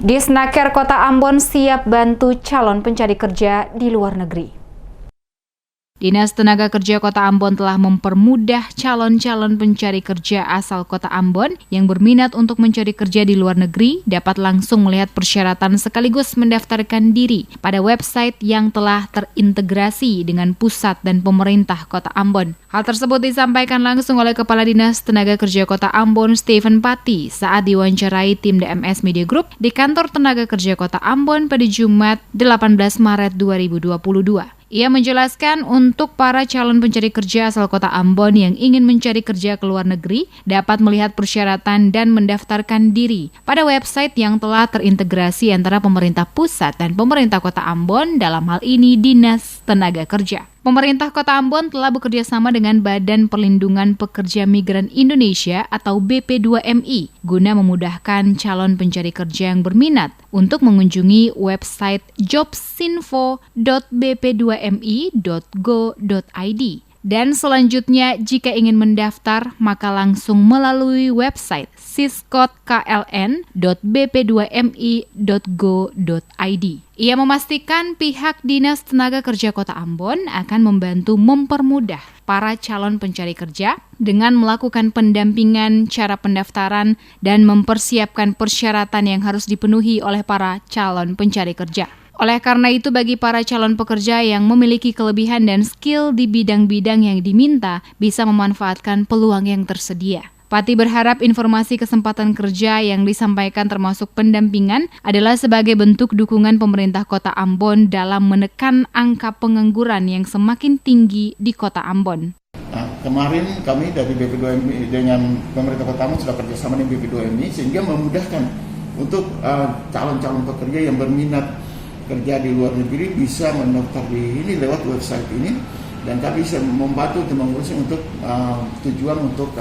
Disnaker Kota Ambon siap bantu calon pencari kerja di luar negeri. Dinas Tenaga Kerja Kota Ambon telah mempermudah calon-calon pencari kerja asal Kota Ambon yang berminat untuk mencari kerja di luar negeri dapat langsung melihat persyaratan sekaligus mendaftarkan diri pada website yang telah terintegrasi dengan pusat dan pemerintah Kota Ambon. Hal tersebut disampaikan langsung oleh Kepala Dinas Tenaga Kerja Kota Ambon, Stephen Pati, saat diwawancarai tim DMS Media Group di Kantor Tenaga Kerja Kota Ambon pada Jumat 18 Maret 2022. Ia menjelaskan untuk para calon pencari kerja asal Kota Ambon yang ingin mencari kerja ke luar negeri dapat melihat persyaratan dan mendaftarkan diri pada website yang telah terintegrasi antara pemerintah pusat dan pemerintah Kota Ambon, dalam hal ini Dinas Tenaga Kerja. Pemerintah Kota Ambon telah bekerja sama dengan Badan Perlindungan Pekerja Migran Indonesia atau BP2MI guna memudahkan calon pencari kerja yang berminat untuk mengunjungi website jobsinfo.bp2mi.go.id. Dan selanjutnya, jika ingin mendaftar, maka langsung melalui website siskot.kln.bp2mi.go.id. Ia memastikan pihak Dinas Tenaga Kerja Kota Ambon akan membantu mempermudah para calon pencari kerja dengan melakukan pendampingan cara pendaftaran dan mempersiapkan persyaratan yang harus dipenuhi oleh para calon pencari kerja. Oleh karena itu, bagi para calon pekerja yang memiliki kelebihan dan skill di bidang-bidang yang diminta bisa memanfaatkan peluang yang tersedia. Pati berharap informasi kesempatan kerja yang disampaikan termasuk pendampingan adalah sebagai bentuk dukungan pemerintah Kota Ambon dalam menekan angka pengangguran yang semakin tinggi di Kota Ambon. Kemarin kami dari BP2MI dengan pemerintah Kota Ambon sudah kerjasama dengan BP2MI sehingga memudahkan untuk calon-calon pekerja yang berminat kerja di luar negeri bisa mendaftar di ini lewat website ini, dan kami bisa membantu untuk mengurus untuk tujuan untuk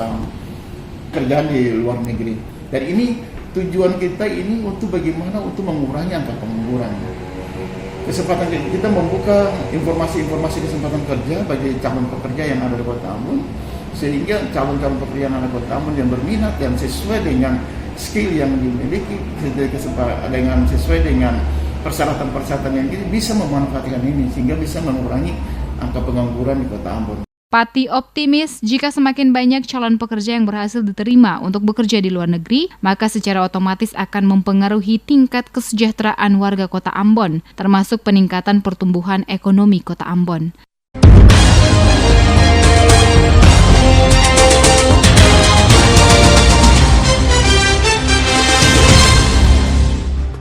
kerjaan di luar negeri. Dan ini tujuan kita ini untuk bagaimana untuk mengurangi angka pengangguran. Kesempatan kita membuka informasi kesempatan kerja bagi calon pekerja yang ada di Kota Ambon, sehingga calon-calon pekerja yang ada di Kota Ambon yang berminat dan sesuai dengan skill yang dimiliki, dengan sesuai dengan persyaratan-persyaratan yang ini bisa memanfaatkan ini sehingga bisa mengurangi angka pengangguran di Kota Ambon. Pati optimis jika semakin banyak calon pekerja yang berhasil diterima untuk bekerja di luar negeri, maka secara otomatis akan mempengaruhi tingkat kesejahteraan warga Kota Ambon, termasuk peningkatan pertumbuhan ekonomi Kota Ambon.